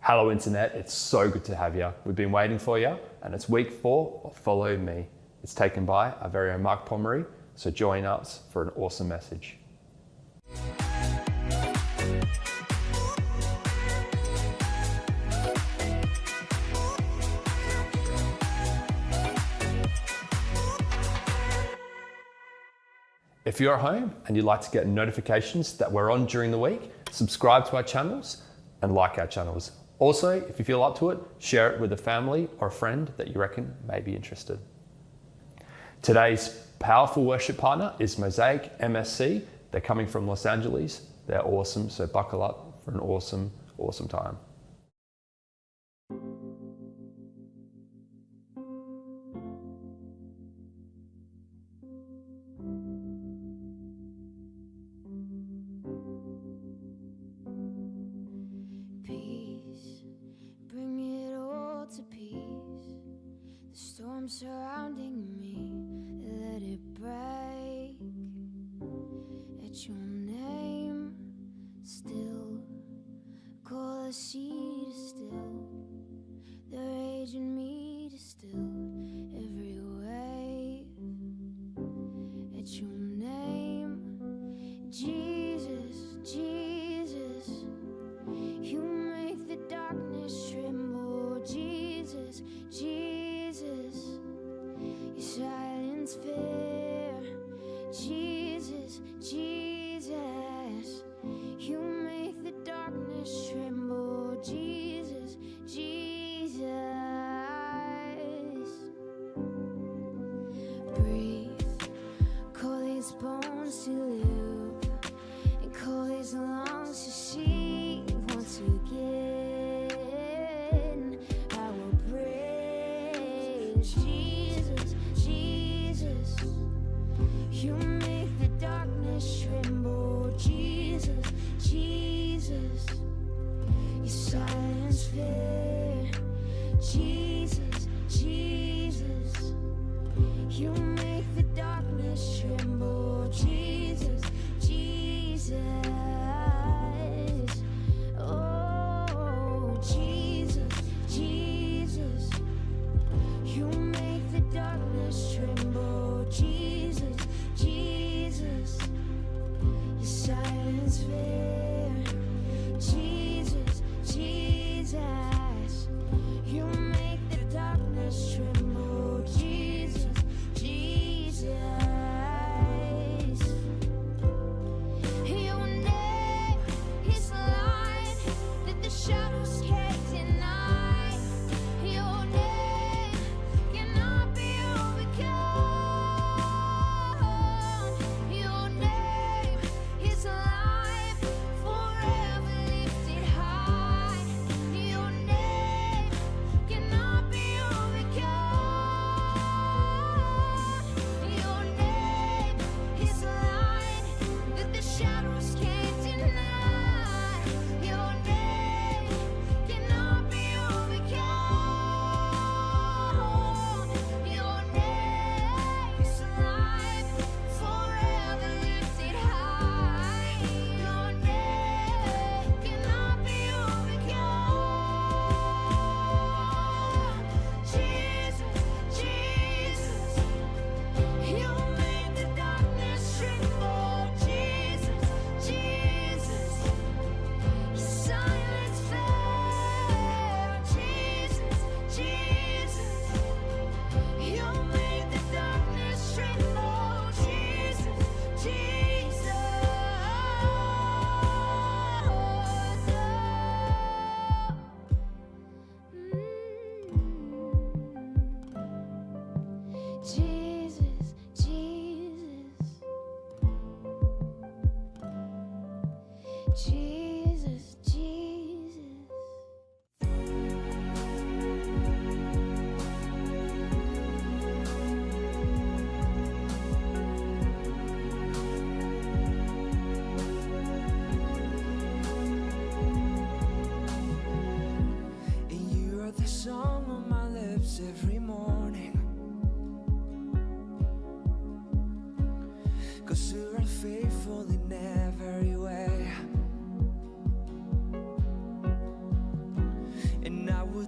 Hello Internet, it's so good to have you. We've been waiting for you, and it's week 4 of Follow Me. It's taken by our very own Mark Pomeroy, so join us for an awesome message. If you're at home and you'd like to get notifications that we're on during the week, subscribe to our channels and like our channels. Also, if you feel up to it, share it with a family or a friend that you reckon may be interested. Today's powerful worship partner is Mosaic MSC. They're coming from Los Angeles. They're awesome, so buckle up for an awesome, awesome time. Storm surrounding me, let it break. At your name, still call the sea to still, the rage in me to still every wave. At your name, Jesus, Jesus, you make the darkness tremble. Jesus, Jesus, you silence fear. Jesus, Jesus, you make the darkness tremble.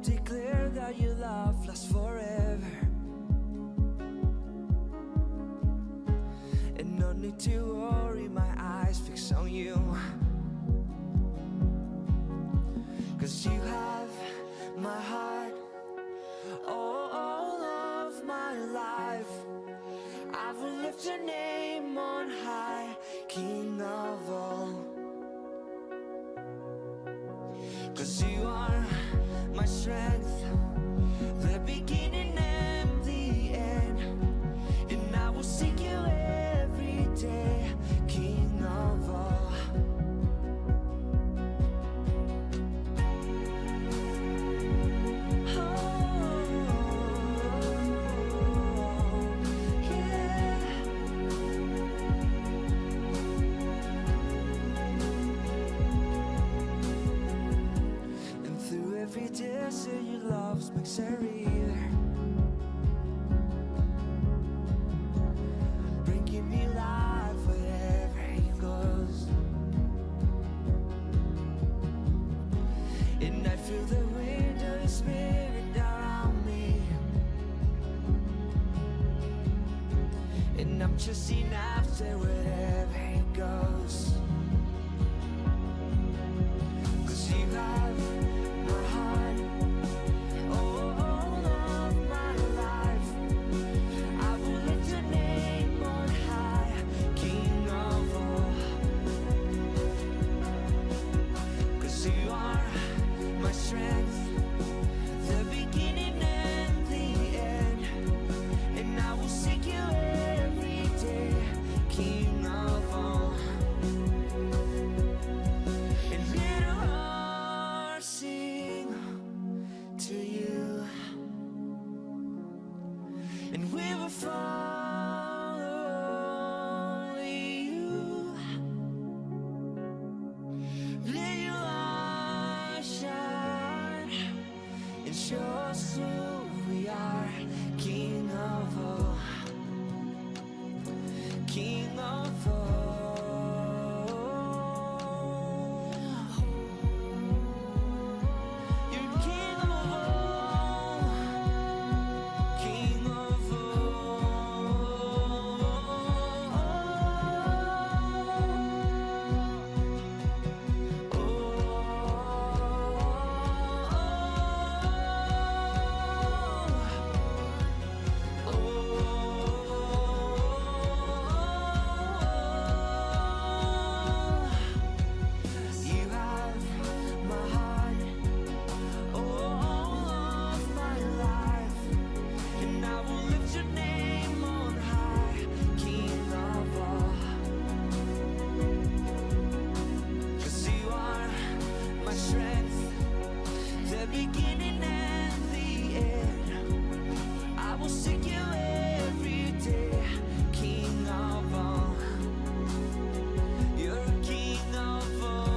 declare that your love lasts forever, and no need to worry, my eyes fixed on you, 'cause you have my heart, all of my life. I will lift your name on high, King of all, 'cause you are my strength, the beginning and the end, and I will seek you every day, King of all. Every desert your love makes a river, bringing me life wherever he goes, and I feel the wind of his spirit around me, and I'm chasing after wherever he goes, 'cause you have my heart, all of my life. I will lift your name on high, King of all, 'cause you are my strength, the beginning and the end, and I will seek you every day, King of all. And little hearts sing to you, and we will follow you. Let your light shine and show us who we are, King of all, King of all. You're King of all, King of You have my heart, all of my life, and I will lift your name on high, King of all, 'cause you are my strength, the beginning and the end. I will seek you every day, King of all. You're King of all,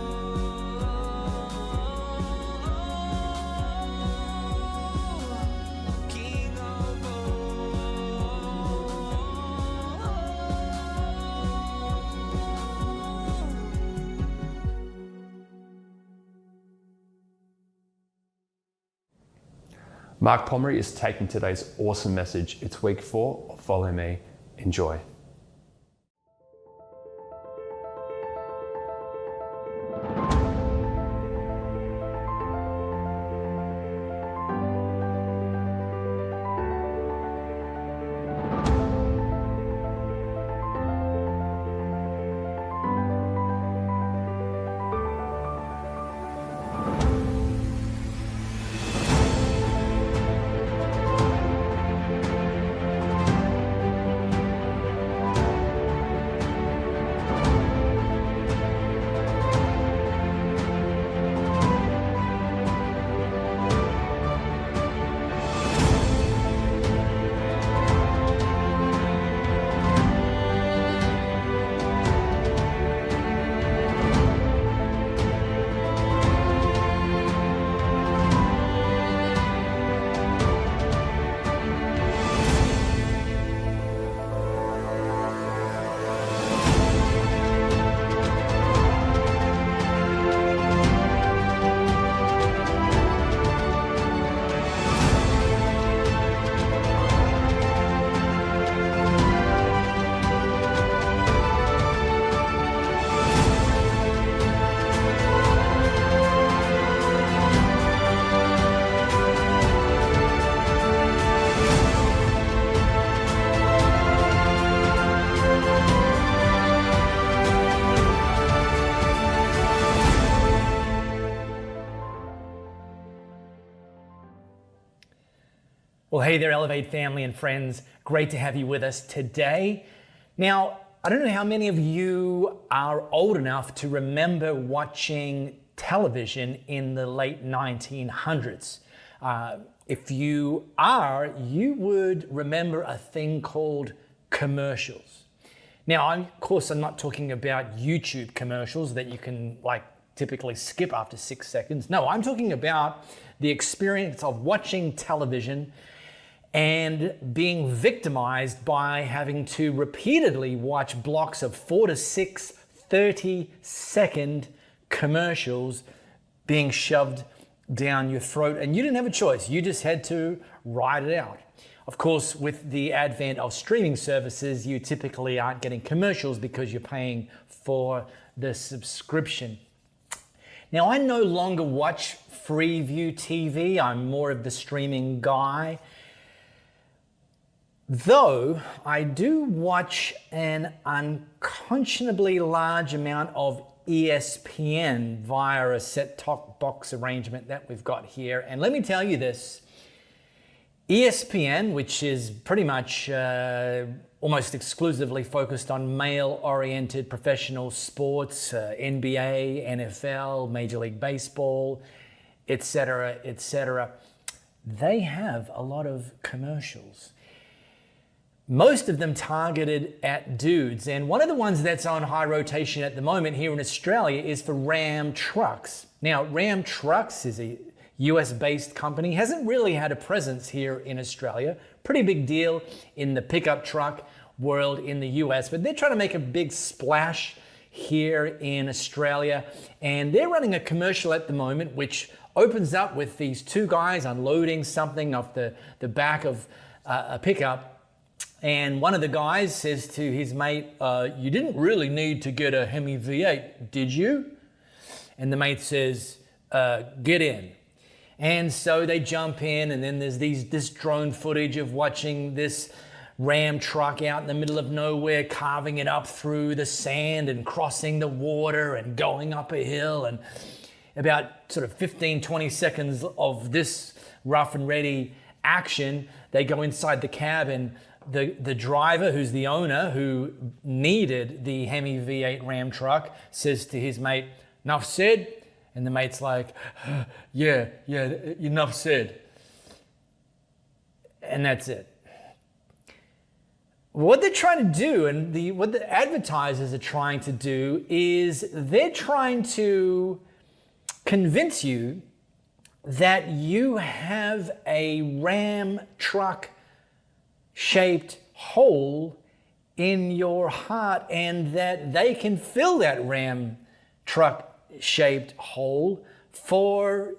King of all. Mark Pomeroy is taking today's awesome message. It's week 4 of Follow Me. Enjoy. Well, hey there, Elevate family and friends. Great to have you with us today. Now, I don't know how many of you are old enough to remember watching television in the late 1900s. If you are, you would remember a thing called commercials. Now, of course, I'm not talking about YouTube commercials that you can typically skip after 6 seconds. No, I'm talking about the experience of watching television and being victimized by having to repeatedly watch blocks of 4 to 6 30-second commercials being shoved down your throat, and you didn't have a choice. You just had to ride it out. Of course, with the advent of streaming services, you typically aren't getting commercials because you're paying for the subscription. Now, I no longer watch Freeview TV. I'm more of the streaming guy. Though I do watch an unconscionably large amount of ESPN via a set-top box arrangement that we've got here. And let me tell you this, ESPN, which is pretty much almost exclusively focused on male-oriented professional sports, NBA, NFL, Major League Baseball, etc., they have a lot of commercials. Most of them targeted at dudes. And one of the ones that's on high rotation at the moment here in Australia is for Ram Trucks. Now, Ram Trucks is a US-based company, hasn't really had a presence here in Australia. Pretty big deal in the pickup truck world in the US, but they're trying to make a big splash here in Australia. And they're running a commercial at the moment which opens up with these two guys unloading something off the back of a pickup. And one of the guys says to his mate, you didn't really need to get a Hemi V8, did you? And the mate says, get in. And so they jump in, and then there's this drone footage of watching this Ram truck out in the middle of nowhere, carving it up through the sand and crossing the water and going up a hill. And about sort of 15, 20 seconds of this rough and ready action, they go inside the cab, and the driver, who's the enough, who needed the Hemi V8 Ram truck, says to his mate, "Enough said?" And the mate's like, yeah, enough said. And that's it. What they're trying to do, and what the advertisers are trying to do, is they're trying to convince you that you have a Ram truck shaped hole in your heart, and that they can fill that Ram truck shaped hole for,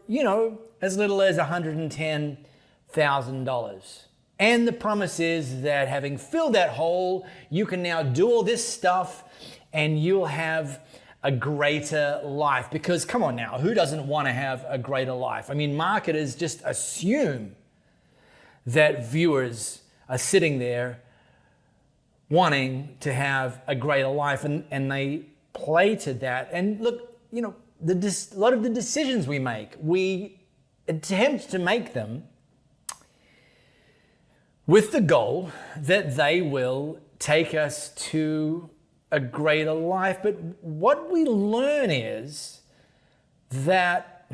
as little as $110,000. And the promise is that having filled that hole, you can now do all this stuff and you'll have a greater life. Because come on now, who doesn't want to have a greater life? I mean, marketers just assume that viewers are sitting there wanting to have a greater life, and they play to that. And look, a lot of the decisions we make, we attempt to make them with the goal that they will take us to a greater life. But what we learn is that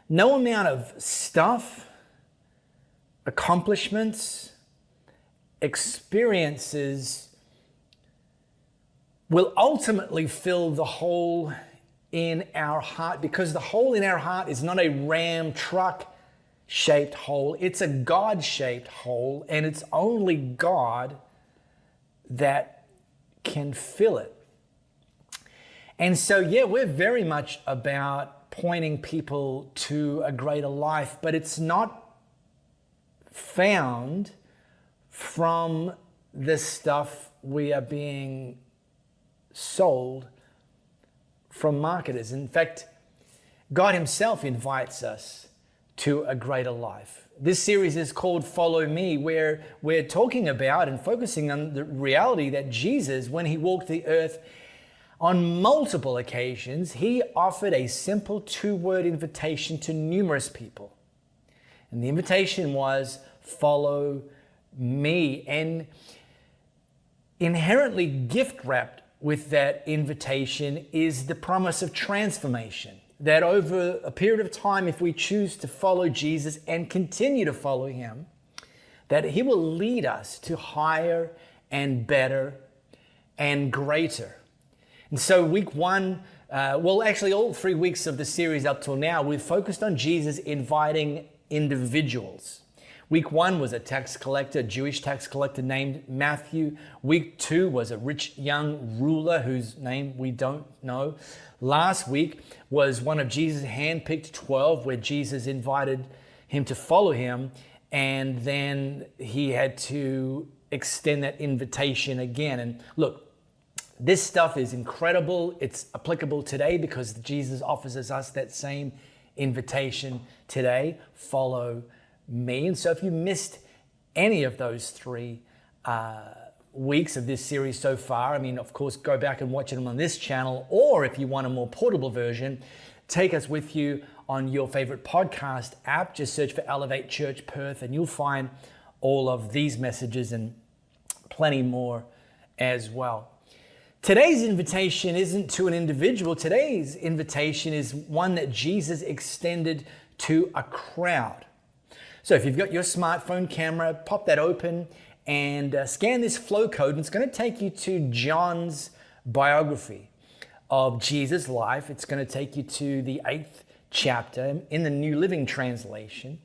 no amount of stuff, accomplishments, experiences will ultimately fill the hole in our heart, because the hole in our heart is not a Ram truck shaped hole, it's a God shaped hole, and it's only God that can fill it. And so, we're very much about pointing people to a greater life, but it's not found from the stuff we are being sold from marketers. In fact, God himself invites us to a greater life. This series is called Follow Me, where we're talking about and focusing on the reality that Jesus, when he walked the earth on multiple occasions, he offered a simple 2-word invitation to numerous people. And the invitation was, follow me. And inherently gift wrapped with that invitation is the promise of transformation. That over a period of time, if we choose to follow Jesus and continue to follow him, that he will lead us to higher and better and greater. And so week one, actually all 3 weeks of the series up till now, we've focused on Jesus inviting individuals. Week one was a tax collector, a Jewish tax collector named Matthew. Week two was a rich young ruler whose name we don't know. Last week was one of Jesus' handpicked 12, where Jesus invited him to follow him, and then he had to extend that invitation again. And look, this stuff is incredible. It's applicable today because Jesus offers us that same invitation today. Follow me. And so if you missed any of those 3 weeks of this series so far, I mean, of course, go back and watch them on this channel, or if you want a more portable version, take us with you on your favorite podcast app. Just search for Elevate Church Perth and you'll find all of these messages and plenty more as well. Today's invitation isn't to an individual. Today's invitation is one that Jesus extended to a crowd. So if you've got your smartphone camera, pop that open and scan this flow code, and it's going to take you to John's biography of Jesus' life. It's going to take you to the 8th chapter in the New Living Translation.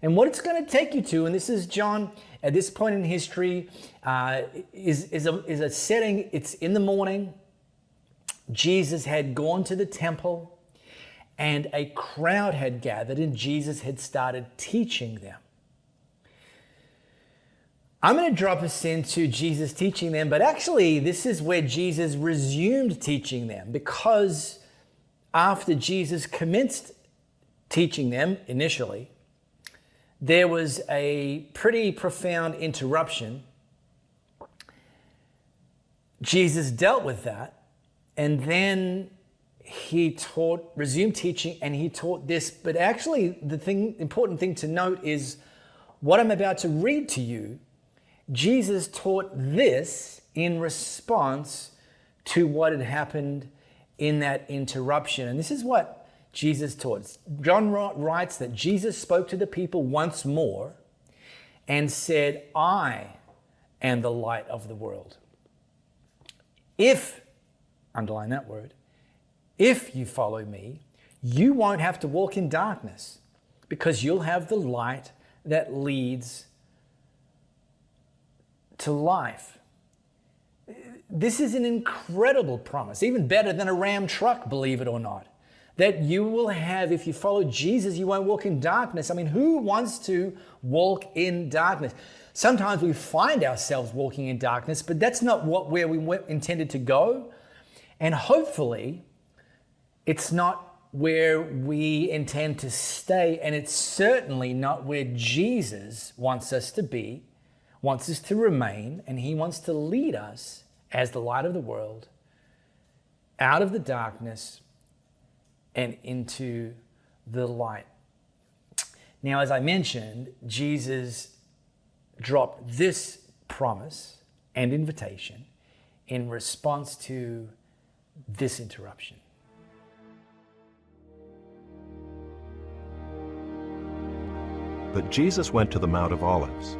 And what it's going to take you to, and this is John at this point in history, is a setting. It's in the morning. Jesus had gone to the temple, and a crowd had gathered, and Jesus had started teaching them. I'm going to drop us into Jesus teaching them, but actually this is where Jesus resumed teaching them, because after Jesus commenced teaching them initially, there was a pretty profound interruption. Jesus dealt with that, and then he resumed teaching, and he taught this. But actually, important thing to note is what I'm about to read to you. Jesus taught this in response to what had happened in that interruption. And this is what Jesus taught. John writes that Jesus spoke to the people once more and said, "I am the light of the world. If," underline that word, "if you follow me, you won't have to walk in darkness, because you'll have the light that leads to life." This is an incredible promise, even better than a Ram truck, believe it or not. That you will have, if you follow Jesus, you won't walk in darkness. I mean, who wants to walk in darkness? Sometimes we find ourselves walking in darkness, but that's not where we intended to go. And hopefully, it's not where we intend to stay, and it's certainly not where Jesus wants us to be, wants us to remain, and he wants to lead us as the light of the world out of the darkness and into the light. Now, as I mentioned, Jesus dropped this promise and invitation in response to this interruption. But Jesus went to the Mount of Olives.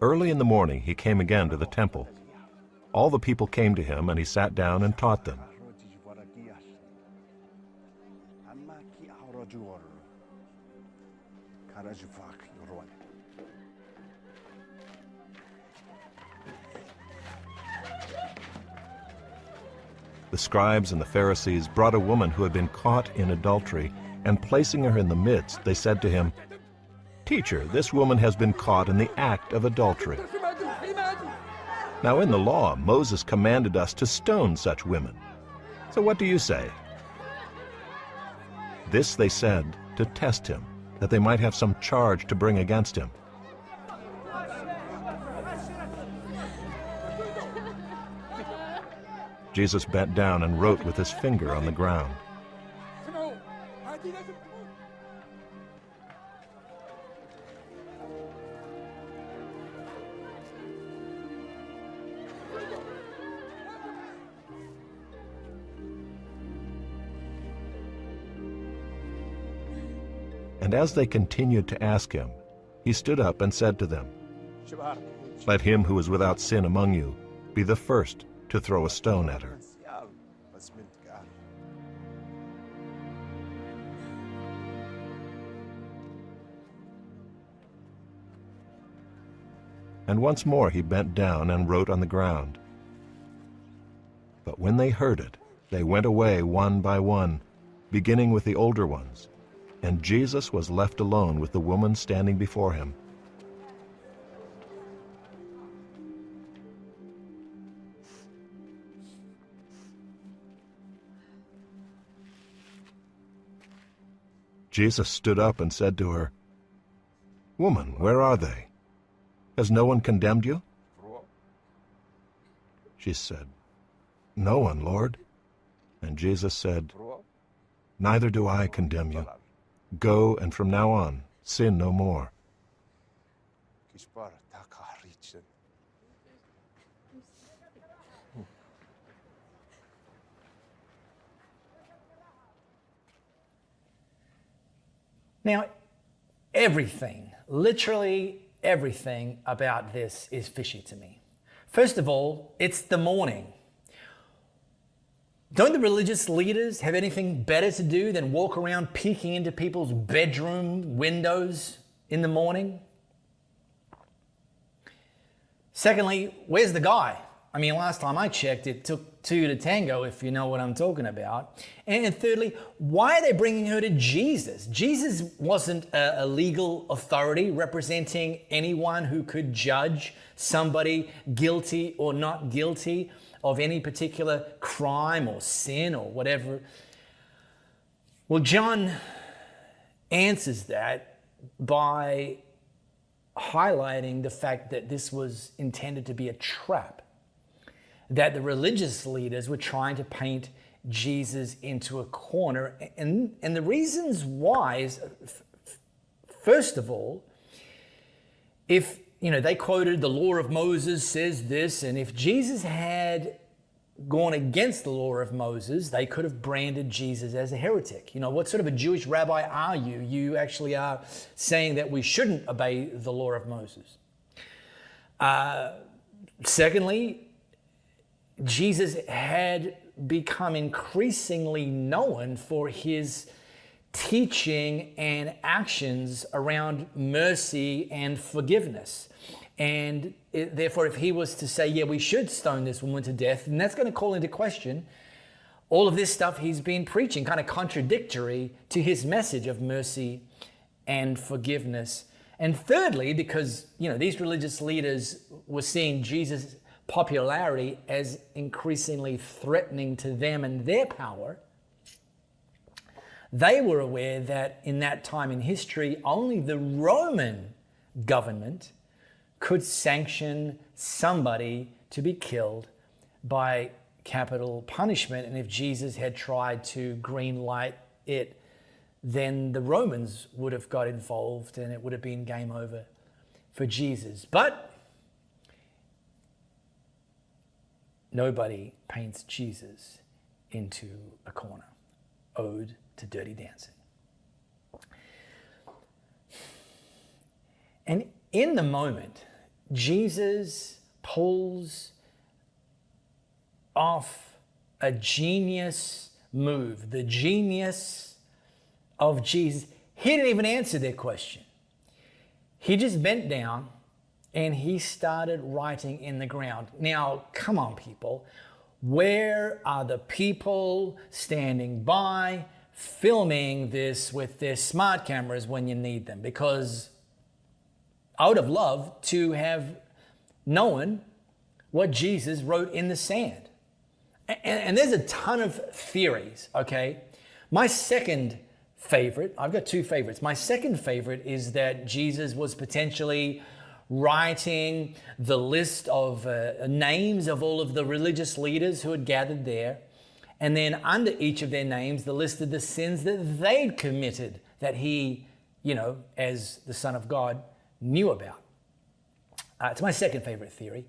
Early in the morning he came again to the temple. All the people came to him, and he sat down and taught them. The scribes and the Pharisees brought a woman who had been caught in adultery, and placing her in the midst, they said to him, "Teacher, this woman has been caught in the act of adultery. Now in the law, Moses commanded us to stone such women. So what do you say?" This they said to test him, that they might have some charge to bring against him. Jesus bent down and wrote with his finger on the ground. And as they continued to ask him, he stood up and said to them, "Let him who is without sin among you be the first to throw a stone at her." And once more he bent down and wrote on the ground. But when they heard it, they went away one by one, beginning with the older ones, and Jesus was left alone with the woman standing before him. Jesus stood up and said to her, "Woman, where are they? Has no one condemned you?" She said, "No one, Lord." And Jesus said, "Neither do I condemn you. Go, and from now on, sin no more." Now, everything, literally everything about this is fishy to me. First of all, it's the morning. Don't the religious leaders have anything better to do than walk around peeking into people's bedroom windows in the morning? Secondly, where's the guy? I mean, last time I checked, it took two to tango, if you know what I'm talking about. And thirdly, why are they bringing her to Jesus? Jesus wasn't a legal authority representing anyone who could judge somebody guilty or not guilty of any particular crime or sin or whatever. Well, John answers that by highlighting the fact that this was intended to be a trap, that the religious leaders were trying to paint Jesus into a corner. And the reasons why is, first of all, if they quoted the law of Moses says this, and if Jesus had gone against the law of Moses, they could have branded Jesus as a heretic. What sort of a Jewish rabbi are you? You actually are saying that we shouldn't obey the law of Moses. Secondly, Jesus had become increasingly known for his teaching and actions around mercy and forgiveness. And therefore, if he was to say, yeah, we should stone this woman to death, and that's going to call into question all of this stuff he's been preaching, kind of contradictory to his message of mercy and forgiveness. And thirdly, because, these religious leaders were seeing Jesus' popularity as increasingly threatening to them and their power, they were aware that in that time in history, only the Roman government could sanction somebody to be killed by capital punishment. And if Jesus had tried to green light it, then the Romans would have got involved and it would have been game over for Jesus. But nobody paints Jesus into a corner. Ode to Dirty Dancing. And in the moment, Jesus pulls off a genius move. The genius of Jesus. He didn't even answer their question. He just bent down and he started writing in the ground. Now, come on, people. Where are the people standing by filming this with their smart cameras when you need them? Because I would have loved to have known what Jesus wrote in the sand. And there's a ton of theories, okay? My second favorite, I've got two favorites. My second favorite is that Jesus was potentially writing the list of names of all of the religious leaders who had gathered there. And then under each of their names, the list of the sins that they'd committed that he, as the Son of God, knew about. It's my second favorite theory.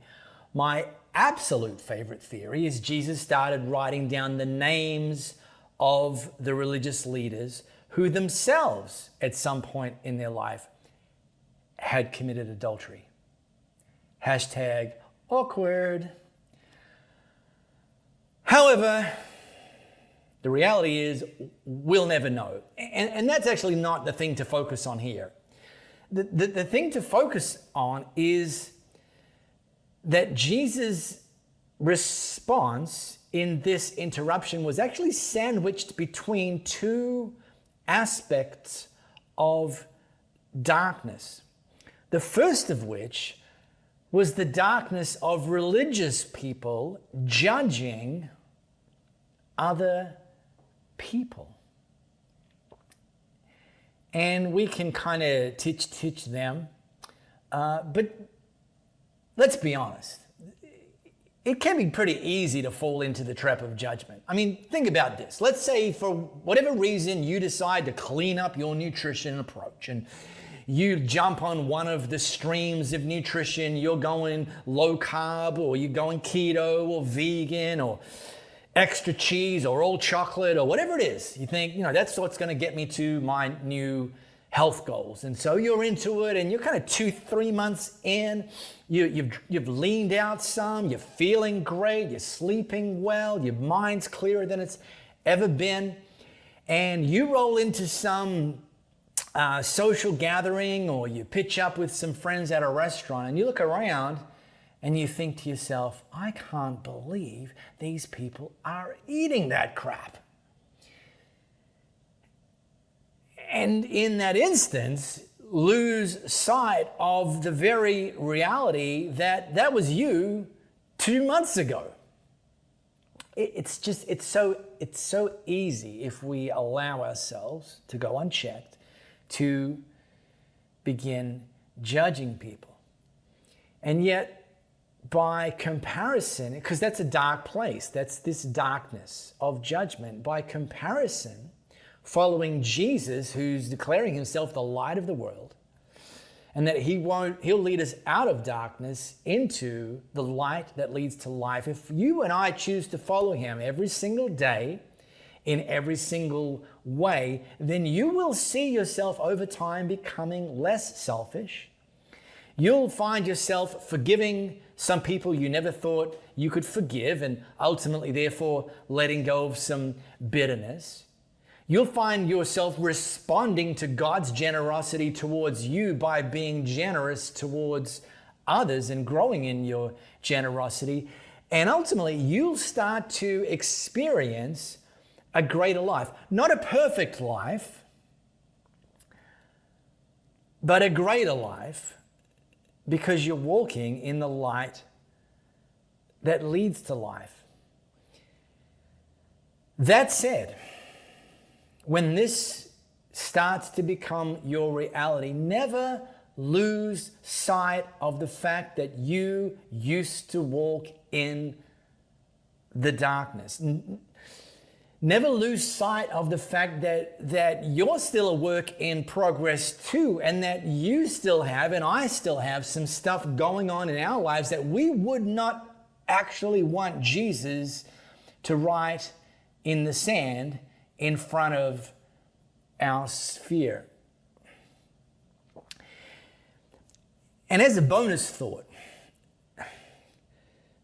My absolute favorite theory is Jesus started writing down the names of the religious leaders who themselves at some point in their life had committed adultery. Hashtag awkward. However, the reality is we'll never know. And that's actually not the thing to focus on here. The thing to focus on is that Jesus' response in this interruption was actually sandwiched between two aspects of darkness. The first of which was the darkness of religious people judging other people. And we can kind of teach them, but let's be honest. It can be pretty easy to fall into the trap of judgment. I mean, think about this. Let's say for whatever reason you decide to clean up your nutrition approach and you jump on one of the streams of nutrition. You're going low carb, or you're going keto or vegan or extra cheese or all chocolate or whatever it is. You think, that's what's going to get me to my new health goals. And so you're into it and you're kind of 2-3 months in. You've leaned out some, you're feeling great, you're sleeping well, your mind's clearer than it's ever been. And you roll into some social gathering, or you pitch up with some friends at a restaurant and you look around and you think to yourself, I can't believe these people are eating that crap. And in that instance, lose sight of the very reality that was you 2 months ago. It's so easy, if we allow ourselves to go unchecked, to begin judging people. And yet, by comparison, because that's a dark place, that's this darkness of judgment, by comparison, following Jesus, who's declaring himself the light of the world, and that he'll lead us out of darkness into the light that leads to life. If you and I choose to follow him every single day, in every single way, then you will see yourself over time becoming less selfish. You'll find yourself forgiving some people you never thought you could forgive, and ultimately, therefore, letting go of some bitterness. You'll find yourself responding to God's generosity towards you by being generous towards others and growing in your generosity. And ultimately, you'll start to experience a greater life. Not a perfect life, but a greater life, because you're walking in the light that leads to life. That said, when this starts to become your reality, never lose sight of the fact that you used to walk in the darkness. Never lose sight of the fact that you're still a work in progress too, and that you still have, and I still have, some stuff going on in our lives that we would not actually want Jesus to write in the sand in front of our sphere. And as a bonus thought,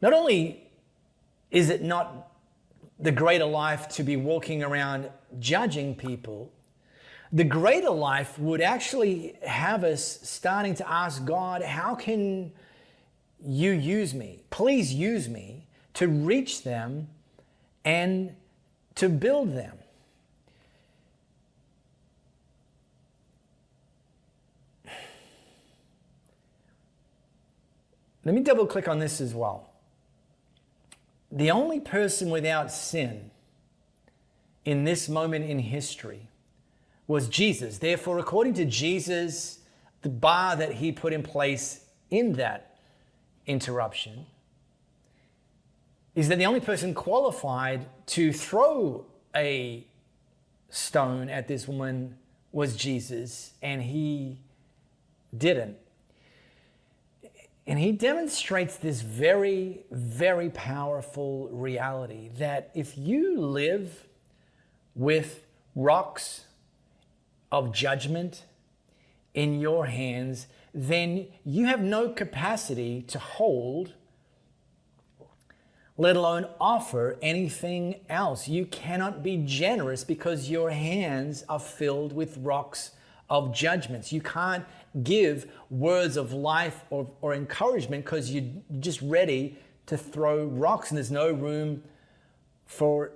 not only is it not the greater life to be walking around judging people, the greater life would actually have us starting to ask God, how can you use me? Please use me to reach them and to build them. Let me double click on this as well. The only person without sin in this moment in history was Jesus. Therefore, according to Jesus, the bar that he put in place in that interruption is that the only person qualified to throw a stone at this woman was Jesus, and he didn't. And he demonstrates this very, very powerful reality that if you live with rocks of judgment in your hands, then you have no capacity to hold, let alone offer anything else. You cannot be generous because your hands are filled with rocks of judgments. You can't give words of life or encouragement because you're just ready to throw rocks and there's no room for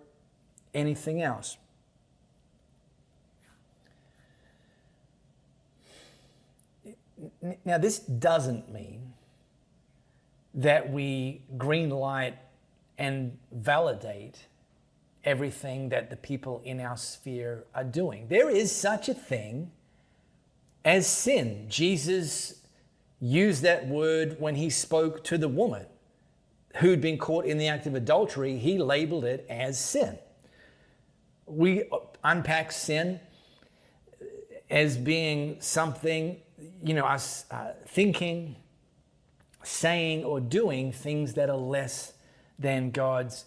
anything else. Now, this doesn't mean that we green light and validate everything that the people in our sphere are doing. There is such a thing as sin. Jesus used that word when he spoke to the woman who'd been caught in the act of adultery. He labeled it as sin. We unpack sin as being something, us thinking, saying, or doing things that are less than God's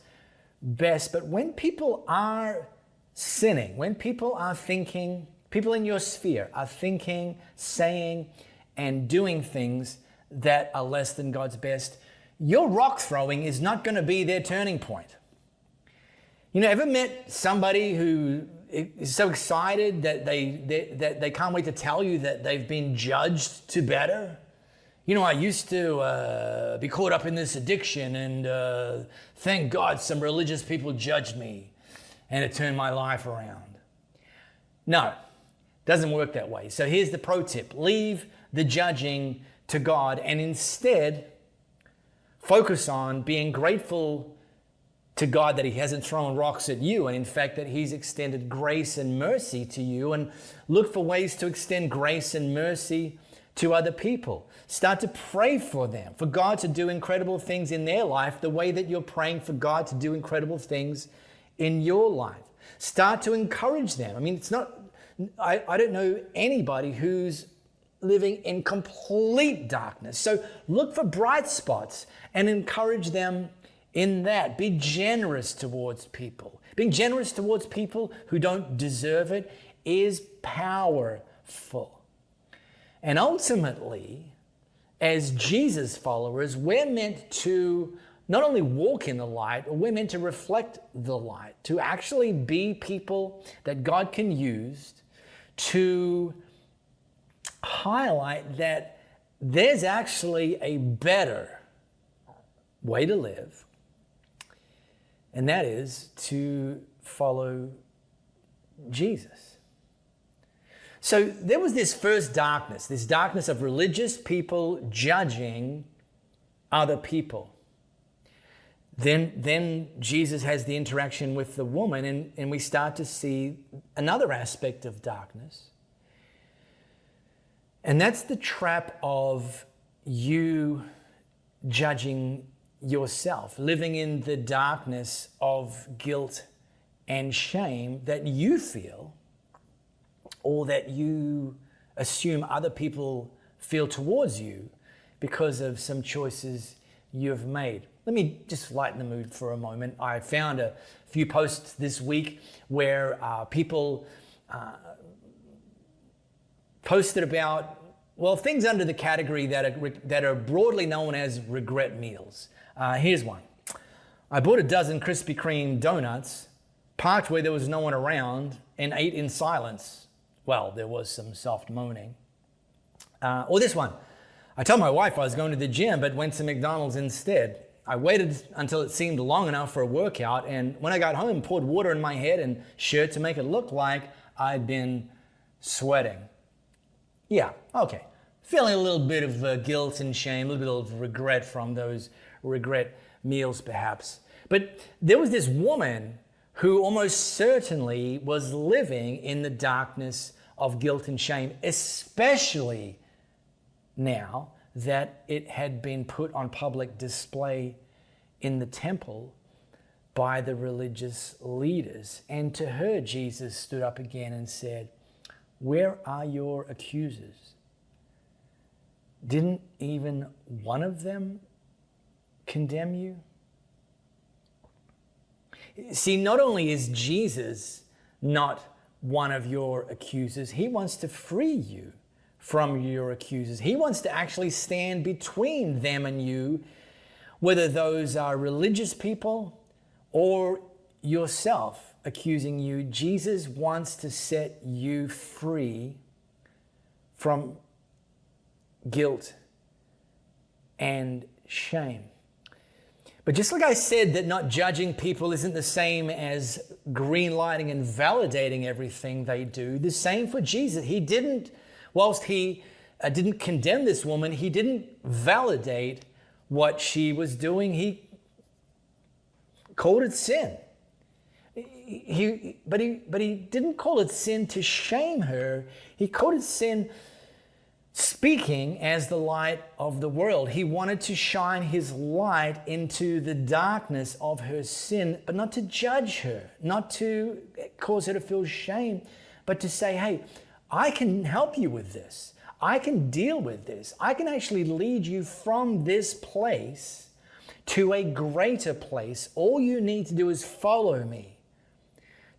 best. But when people are sinning, when people are thinking, people in your sphere are thinking, saying, and doing things that are less than God's best, your rock throwing is not going to be their turning point. Ever met somebody who is so excited that they can't wait to tell you that they've been judged to better? I used to be caught up in this addiction, and thank God some religious people judged me, and it turned my life around. No, doesn't work that way. So here's the pro tip. Leave the judging to God and instead focus on being grateful to God that he hasn't thrown rocks at you, and in fact that he's extended grace and mercy to you, and look for ways to extend grace and mercy to other people. Start to pray for them, for God to do incredible things in their life the way that you're praying for God to do incredible things in your life. Start to encourage them. I don't know anybody who's living in complete darkness. So look for bright spots and encourage them in that. Be generous towards people. Being generous towards people who don't deserve it is powerful. And ultimately, as Jesus followers, we're meant to not only walk in the light, we're meant to reflect the light, to actually be people that God can use to highlight that there's actually a better way to live, and that is to follow Jesus. So there was this first darkness, this darkness of religious people judging other people. Then Jesus has the interaction with the woman, and we start to see another aspect of darkness. And that's the trap of you judging yourself, living in the darkness of guilt and shame that you feel, or that you assume other people feel towards you because of some choices you've made. Let me just lighten the mood for a moment. I found a few posts this week where people posted about, things under the category that are broadly known as regret meals. Here's one. I bought a dozen Krispy Kreme donuts, parked where there was no one around, and ate in silence. Well, there was some soft moaning. Or this one. I told my wife I was going to the gym, but went to McDonald's instead. I waited until it seemed long enough for a workout, and when I got home, poured water in my head and shirt to make it look like I'd been sweating. Yeah, okay. Feeling a little bit of guilt and shame, a little bit of regret from those regret meals perhaps. But there was this woman who almost certainly was living in the darkness of guilt and shame, especially now that it had been put on public display in the temple by the religious leaders. And to her, Jesus stood up again and said, "Where are your accusers? Didn't even one of them condemn you?" See, not only is Jesus not one of your accusers. He wants to free you from your accusers. He wants to actually stand between them and you, whether those are religious people or yourself accusing you. Jesus wants to set you free from guilt and shame. But just like I said that not judging people isn't the same as green lighting and validating everything they do, the same for Jesus. He didn't, whilst he didn't condemn this woman, he didn't validate what she was doing. He called it sin. But he didn't call it sin to shame her. He called it sin speaking as the light of the world. He wanted to shine his light into the darkness of her sin, but not to judge her, not to cause her to feel shame, but to say, hey, I can help you with this. I can deal with this. I can actually lead you from this place to a greater place. All you need to do is follow me,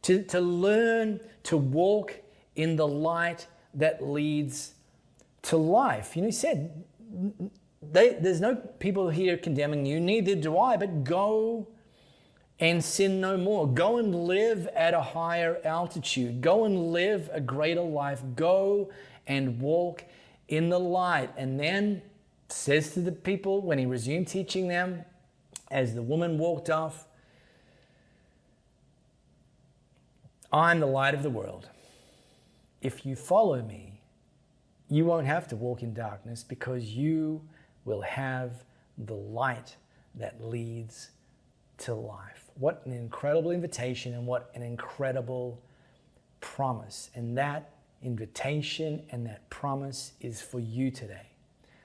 to learn to walk in the light that leads to life. You know, he said, there's no people here condemning you, neither do I, but go and sin no more. Go and live at a higher altitude. Go and live a greater life. Go and walk in the light. And then says to the people, when he resumed teaching them, as the woman walked off, I'm the light of the world. If you follow me, you won't have to walk in darkness, because you will have the light that leads to life. What an incredible invitation, and what an incredible promise. And that invitation and that promise is for you today.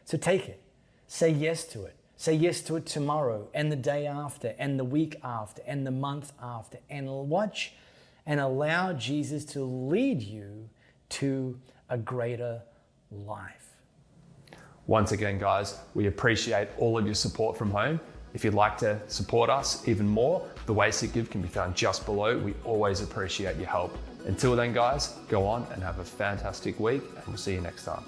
So take it. Say yes to it. Say yes to it tomorrow, and the day after, and the week after, and the month after. And watch and allow Jesus to lead you to a greater life. Once again, guys, we appreciate all of your support from home. If you'd like to support us even more, the ways to give can be found just below. We always appreciate your help. Until then, guys, go on and have a fantastic week, and we'll see you next time.